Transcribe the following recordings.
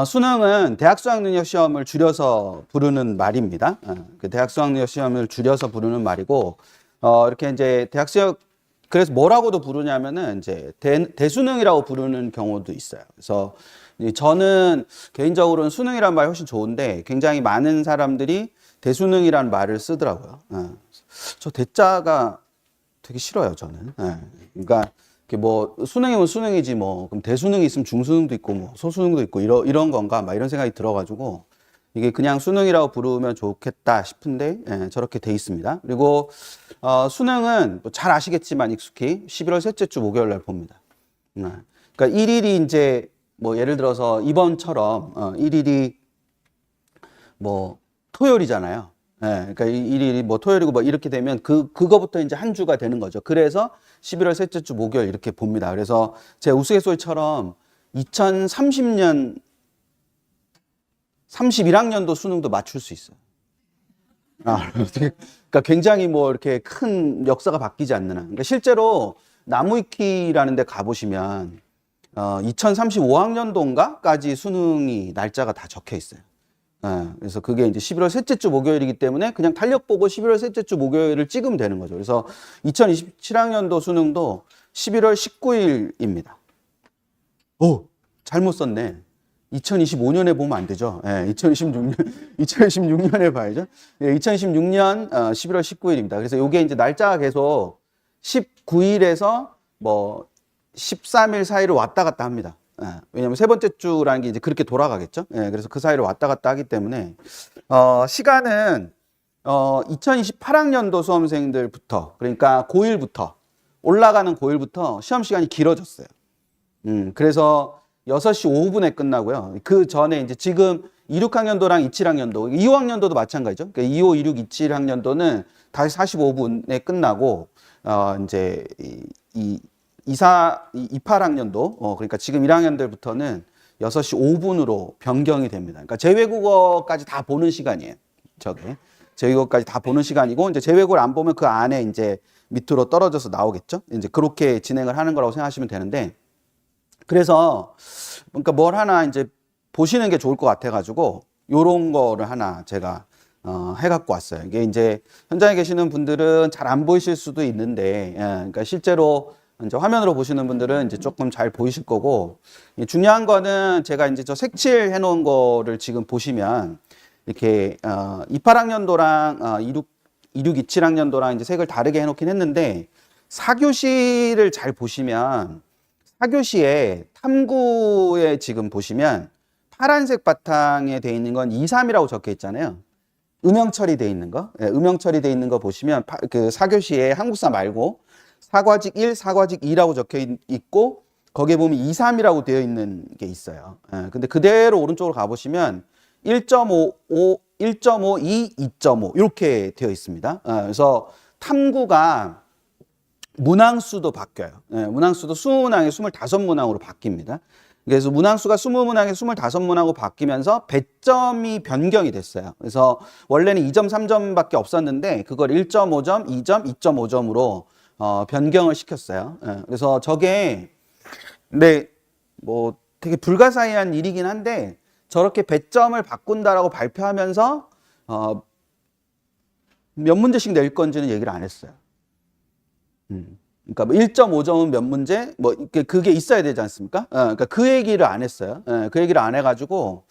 수능은 대학 수학능력 시험을 줄여서 부르는 말입니다. 그 대학 수학능력 시험을 줄여서 부르는 말이고, 이렇게 이제 대학 수학, 그래서 뭐라고도 부르냐면은 이제 대수능이라고 부르는 경우도 있어요. 그래서 저는 개인적으로는 수능이라는 말이 훨씬 좋은데 굉장히 많은 사람들이 대수능이라는 말을 쓰더라고요. 저 대자가 되게 싫어요, 저는. 그러니까 뭐 수능이면 수능이지 뭐 그럼 대수능이 있으면 중수능도 있고 뭐 소수능도 있고 이런 건가 막 이런 생각이 들어가지고 이게 그냥 수능이라고 부르면 좋겠다 싶은데 저렇게 돼 있습니다. 그리고 수능은 뭐잘 아시겠지만 익숙히 11월 셋째 주 목요일 날 봅니다. 그러니까 1일이 이제 뭐 예를 들어서 이번처럼 1일이 뭐 토요일이잖아요. 그러니까 1일이 뭐 토요일이고 뭐 이렇게 되면 그거부터 이제 한 주가 되는 거죠. 그래서 11월 셋째 주 목요일 이렇게 봅니다. 그래서 제 우스갯소리처럼 2030년 31학년도 수능도 맞출 수 있어요. 그러니까 굉장히 뭐 이렇게 큰 역사가 바뀌지 않는 한. 그러니까 실제로 나무위키라는 데 가보시면 2035학년도인가까지 수능이 날짜가 다 적혀 있어요. 그래서 그게 이제 11월 셋째 주 목요일이기 때문에 그냥 탄력 보고 11월 셋째 주 목요일을 찍으면 되는 거죠. 그래서 2027학년도 수능도 11월 19일입니다. 오, 잘못 썼네. 2025년에 보면 안 되죠. 2026년에 봐야죠. 2026년 11월 19일입니다. 그래서 이게 이제 날짜가 계속 19일에서 뭐 13일 사이를 왔다 갔다 합니다. 왜냐하면 세 번째 주라는 게 이제 그렇게 돌아가겠죠. 그래서 그 사이를 왔다 갔다 하기 때문에 시간은 2028학년도 수험생들부터 그러니까 고1부터 올라가는 고1부터 시험 시간이 길어졌어요. 그래서 6시 5분에 끝나고요. 그 전에 이제 지금 26학년도랑 27학년도, 25학년도도 마찬가지죠. 그러니까 25, 26, 27학년도는 다시 45분에 끝나고 이제 28학년도, 그러니까 지금 1학년들부터는 6시 5분으로 변경이 됩니다. 그러니까 제외국어까지 다 보는 시간이에요. 저게. 제외국어까지 다 보는 시간이고, 이제 제외국어를 안 보면 그 안에 이제 밑으로 떨어져서 나오겠죠. 이제 그렇게 진행을 하는 거라고 생각하시면 되는데, 그래서, 그러니까 뭘 하나 이제 보시는 게 좋을 것 같아가지고, 요런 거를 하나 제가, 해갖고 왔어요. 이게 이제 현장에 계시는 분들은 잘 안 보이실 수도 있는데, 그러니까 실제로 이제 화면으로 보시는 분들은 이제 조금 잘 보이실 거고, 중요한 거는 제가 이제 저 색칠 해놓은 거를 지금 보시면, 이렇게, 28학년도랑 26, 27학년도랑 이제 색을 다르게 해놓긴 했는데, 4교시를 잘 보시면, 4교시에 탐구에 지금 보시면, 파란색 바탕에 돼 있는 건 2, 3이라고 적혀 있잖아요. 음영 처리돼 있는 거. 음영 처리돼 있는 거 보시면, 그 4교시에 한국사 말고, 사과직 1, 사과직 2라고 적혀 있고 거기에 보면 2, 3이라고 되어 있는 게 있어요. 근데 그대로 오른쪽으로 가보시면 1.5, 1.5, 2, 2.5 이렇게 되어 있습니다. 그래서 탐구가 문항수도 바뀌어요. 문항수도 20문항에 25문항으로 바뀝니다. 그래서 문항수가 20문항에 25문항으로 바뀌면서 배점이 변경이 됐어요. 그래서 원래는 2점, 3점밖에 없었는데 그걸 1.5점, 2점, 2.5점으로 변경을 시켰어요. 그래서 저게, 근데 뭐 되게 불가사의한 일이긴 한데 저렇게 배점을 바꾼다라고 발표하면서 몇 문제씩 낼 건지는 얘기를 안 했어요. 그러니까 뭐 1.5점은 몇 문제, 뭐 그게 있어야 되지 않습니까? 그러니까 그 얘기를 안 했어요. 그 얘기를 안 해가지고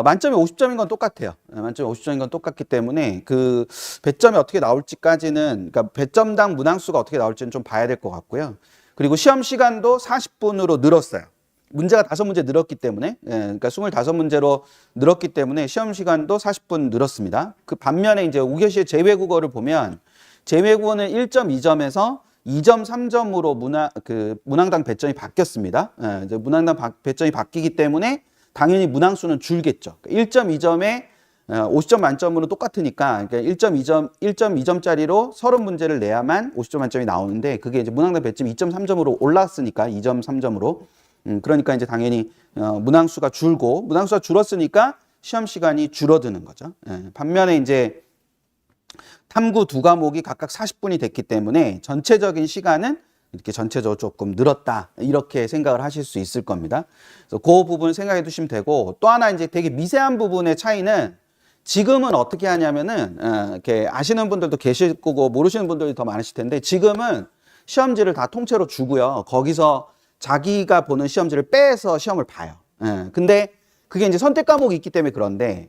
만점에 50점인 건 똑같아요. 만점에 50점인 건 똑같기 때문에 그 배점이 어떻게 나올지까지는, 그러니까 배점당 문항수가 어떻게 나올지는 좀 봐야 될 것 같고요. 그리고 시험 시간도 40분으로 늘었어요. 문제가 5문제 늘었기 때문에, 그러니까 25문제로 늘었기 때문에 시험 시간도 40분 늘었습니다. 그 반면에 이제 5교시의 제외국어를 보면 제외국어는 1.2점에서 2.3점으로 문항당 배점이 바뀌었습니다. 이제 문항당 배점이 바뀌기 때문에 당연히 문항수는 줄겠죠. 1.2점에 50점 만점으로 똑같으니까 1.2점짜리로 30문제를 내야만 50점 만점이 나오는데 그게 이제 문항당 배점이 2.3점으로 올랐으니까 2.3점으로 그러니까 이제 당연히 문항수가 줄고 문항수가 줄었으니까 시험 시간이 줄어드는 거죠. 반면에 이제 탐구 두 과목이 각각 40분이 됐기 때문에 전체적인 시간은 이렇게 전체적으로 조금 늘었다 이렇게 생각을 하실 수 있을 겁니다. 그래서 그 부분 생각해 두시면 되고, 또 하나 이제 되게 미세한 부분의 차이는 지금은 어떻게 하냐면은 이렇게 아시는 분들도 계실 거고 모르시는 분들이 더 많으실 텐데, 지금은 시험지를 다 통째로 주고요. 거기서 자기가 보는 시험지를 빼서 시험을 봐요. 근데 그게 이제 선택 과목이 있기 때문에 그런데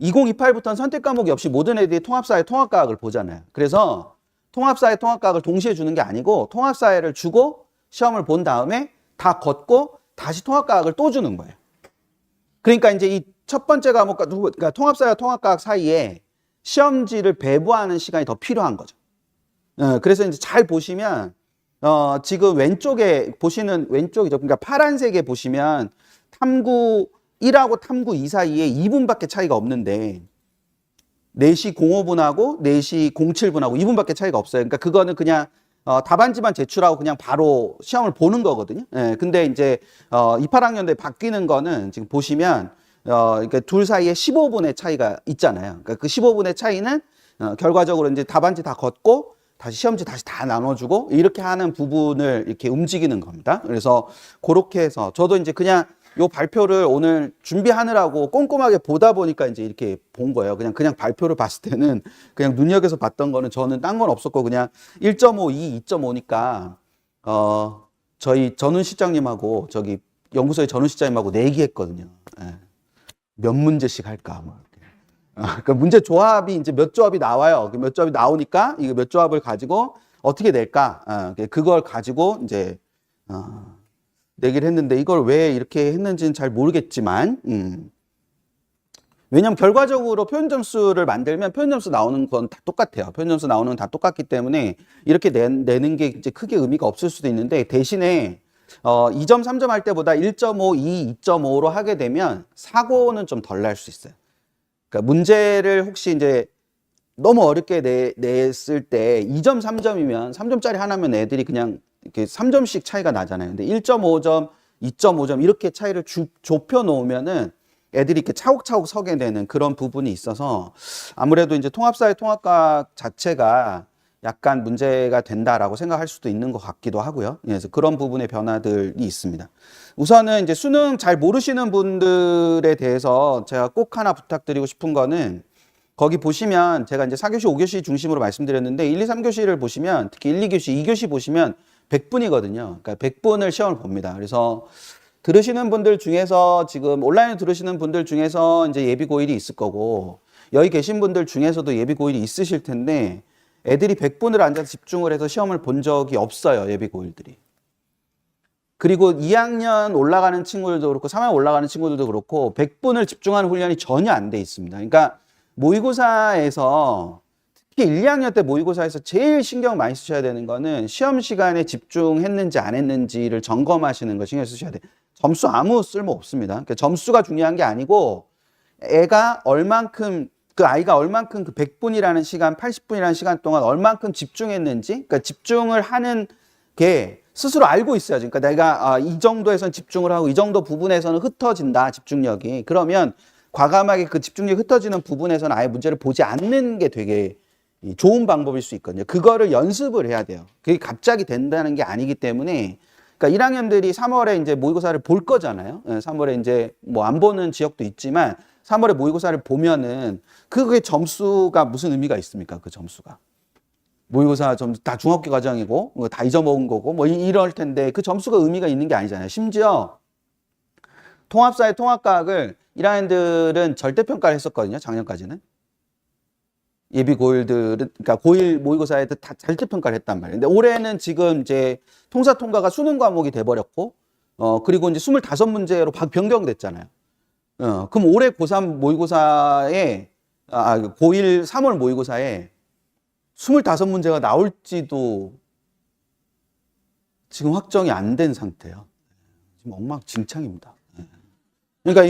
2028부터는 선택 과목이 없이 모든 애들이 통합사회 통합과학을 보잖아요. 그래서 통합사회 통합과학을 동시에 주는 게 아니고 통합사회를 주고 시험을 본 다음에 다 걷고 다시 통합과학을 또 주는 거예요. 그러니까 이제 이 첫 번째 과목과 그러니까 통합사회와 통합과학 사이에 시험지를 배부하는 시간이 더 필요한 거죠. 그래서 이제 잘 보시면 지금 왼쪽에 보시는 왼쪽이죠. 그러니까 파란색에 보시면 탐구 1하고 탐구 2 사이에 2분밖에 차이가 없는데 4시 05분하고 4시 07분하고 2분밖에 차이가 없어요. 그러니까 그거는 그냥 답안지만 제출하고 그냥 바로 시험을 보는 거거든요. 근데 이제 28학년도에 바뀌는 거는 지금 보시면 그러니까 둘 사이에 15분의 차이가 있잖아요. 그러니까 그 15분의 차이는 결과적으로 이제 답안지 다 걷고 다시 시험지 다시 다 나눠주고 이렇게 하는 부분을 이렇게 움직이는 겁니다. 그래서 그렇게 해서 저도 이제 그냥 요 발표를 오늘 준비하느라고 꼼꼼하게 보다 보니까 이제 이렇게 본 거예요. 그냥 발표를 봤을 때는 그냥 눈여겨서 봤던 거는 저는 딴 건 없었고 그냥 1.5, 2, 2.5니까 저희 전훈 실장님하고 저기 연구소의 전훈 실장님하고 내기했거든요. 몇 문제씩 할까 뭐. 그러니까 문제 조합이 이제 몇 조합이 나와요. 몇 조합이 나오니까 이거 몇 조합을 가지고 어떻게 낼까? 그걸 가지고 이제 내기를 했는데 이걸 왜 이렇게 했는지는 잘 모르겠지만 왜냐하면 결과적으로 표현 점수를 만들면 표현 점수 나오는 건 다 똑같아요. 표현 점수 나오는 건 다 똑같기 때문에 이렇게 내는 게 이제 크게 의미가 없을 수도 있는데 대신에 2점, 3점 할 때보다 1.5, 2, 2.5로 하게 되면 사고는 좀 덜 날 수 있어요. 그러니까 문제를 혹시 이제 너무 어렵게 냈을 때 2점, 3점이면 3점짜리 하나면 애들이 그냥 이렇게 3점씩 차이가 나잖아요. 근데 1.5점, 2.5점 이렇게 차이를 좁혀 놓으면은 애들이 이렇게 차곡차곡 서게 되는 그런 부분이 있어서 아무래도 이제 통합사회 통합과학 자체가 약간 문제가 된다라고 생각할 수도 있는 것 같기도 하고요. 그래서 그런 부분의 변화들이 있습니다. 우선은 이제 수능 잘 모르시는 분들에 대해서 제가 꼭 하나 부탁드리고 싶은 거는 거기 보시면 제가 이제 4교시, 5교시 중심으로 말씀드렸는데 1, 2, 3교시를 보시면 특히 1, 2교시, 2교시 보시면 100분이거든요. 그러니까 100분을 시험을 봅니다. 그래서 들으시는 분들 중에서 지금 온라인에 들으시는 분들 중에서 이제 예비 고일이 있을 거고 여기 계신 분들 중에서도 예비 고일이 있으실 텐데 애들이 100분을 앉아서 집중을 해서 시험을 본 적이 없어요. 예비 고일들이. 그리고 2학년 올라가는 친구들도 그렇고 3학년 올라가는 친구들도 그렇고 100분을 집중하는 훈련이 전혀 안 돼 있습니다. 그러니까 모의고사에서 특히 1, 2학년 때 모의고사에서 제일 신경 많이 쓰셔야 되는 거는 시험 시간에 집중했는지 안 했는지를 점검하시는 거 신경 쓰셔야 돼요. 점수 아무 쓸모 없습니다. 그러니까 점수가 중요한 게 아니고 애가 얼만큼 그 아이가 얼만큼 그 100분이라는 시간, 80분이라는 시간 동안 얼만큼 집중했는지, 그러니까 집중을 하는 게 스스로 알고 있어야죠. 그러니까 내가 이 정도에선 집중을 하고 이 정도 부분에서는 흩어진다, 집중력이. 그러면 과감하게 그 집중력이 흩어지는 부분에서는 아예 문제를 보지 않는 게 되게 좋은 방법일 수 있거든요. 그거를 연습을 해야 돼요. 그게 갑자기 된다는 게 아니기 때문에 그러니까 1학년들이 3월에 이제 모의고사를 볼 거잖아요. 3월에 이제 뭐 안 보는 지역도 있지만 3월에 모의고사를 보면은 그게 점수가 무슨 의미가 있습니까? 그 점수가. 모의고사 점수 다 중학교 과정이고 다 잊어먹은 거고 뭐 이럴 텐데 그 점수가 의미가 있는 게 아니잖아요. 심지어 통합사회 통합과학을 1학년들은 절대평가를 했었거든요. 작년까지는. 예비 고일들은 그러니까 고1 모의고사에 다 절대평가를 했단 말이에요. 근데 올해는 지금 이제 통사 통과가 수능 과목이 돼 버렸고 그리고 이제 25문제로 변경됐잖아요. 그럼 올해 고3 모의고사에 고1 3월 모의고사에 25문제가 나올지도 지금 확정이 안 된 상태예요. 지금 엉망진창입니다. 그러니까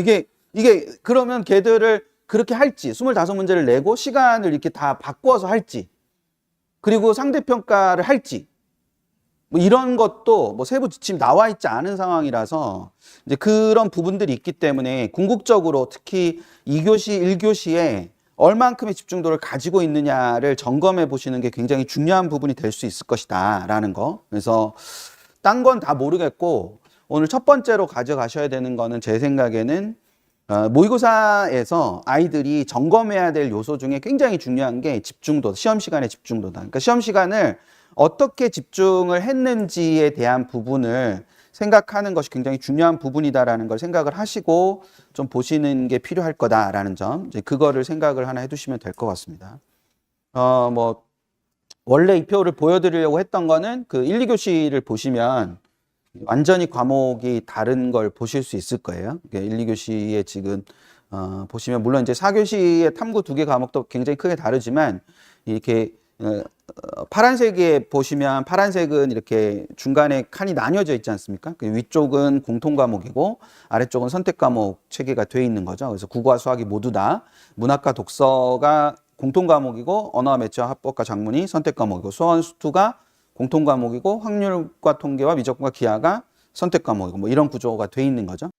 이게 그러면 걔들을 그렇게 할지 25문제를 내고 시간을 이렇게 다 바꿔서 할지 그리고 상대평가를 할지 뭐 이런 것도 뭐 세부 지침이 나와 있지 않은 상황이라서 이제 그런 부분들이 있기 때문에 궁극적으로 특히 2교시, 1교시에 얼만큼의 집중도를 가지고 있느냐를 점검해 보시는 게 굉장히 중요한 부분이 될 수 있을 것이다 라는 거. 그래서 딴 건 다 모르겠고 오늘 첫 번째로 가져가셔야 되는 거는 제 생각에는 모의고사에서 아이들이 점검해야 될 요소 중에 굉장히 중요한 게 집중도, 시험 시간의 집중도다. 그러니까 시험 시간을 어떻게 집중을 했는지에 대한 부분을 생각하는 것이 굉장히 중요한 부분이다라는 걸 생각을 하시고 좀 보시는 게 필요할 거다라는 점, 이제 그거를 생각을 하나 해두시면 될 것 같습니다. 원래 이 표를 보여드리려고 했던 거는 그 1, 2교시를 보시면 완전히 과목이 다른 걸 보실 수 있을 거예요. 1, 2교시에 지금 보시면 물론 이제 4교시의 탐구 2개 과목도 굉장히 크게 다르지만 이렇게 파란색에 보시면 파란색은 이렇게 중간에 칸이 나뉘어져 있지 않습니까? 그 위쪽은 공통 과목이고 아래쪽은 선택 과목 체계가 되어 있는 거죠. 그래서 국어와 수학이 모두 다 문학과 독서가 공통 과목이고 언어와 매체와 합법과 작문이 선택 과목이고 수원 수투가 공통 과목이고 확률과 통계와 미적분과 기하가 선택 과목이고 뭐 이런 구조가 돼 있는 거죠.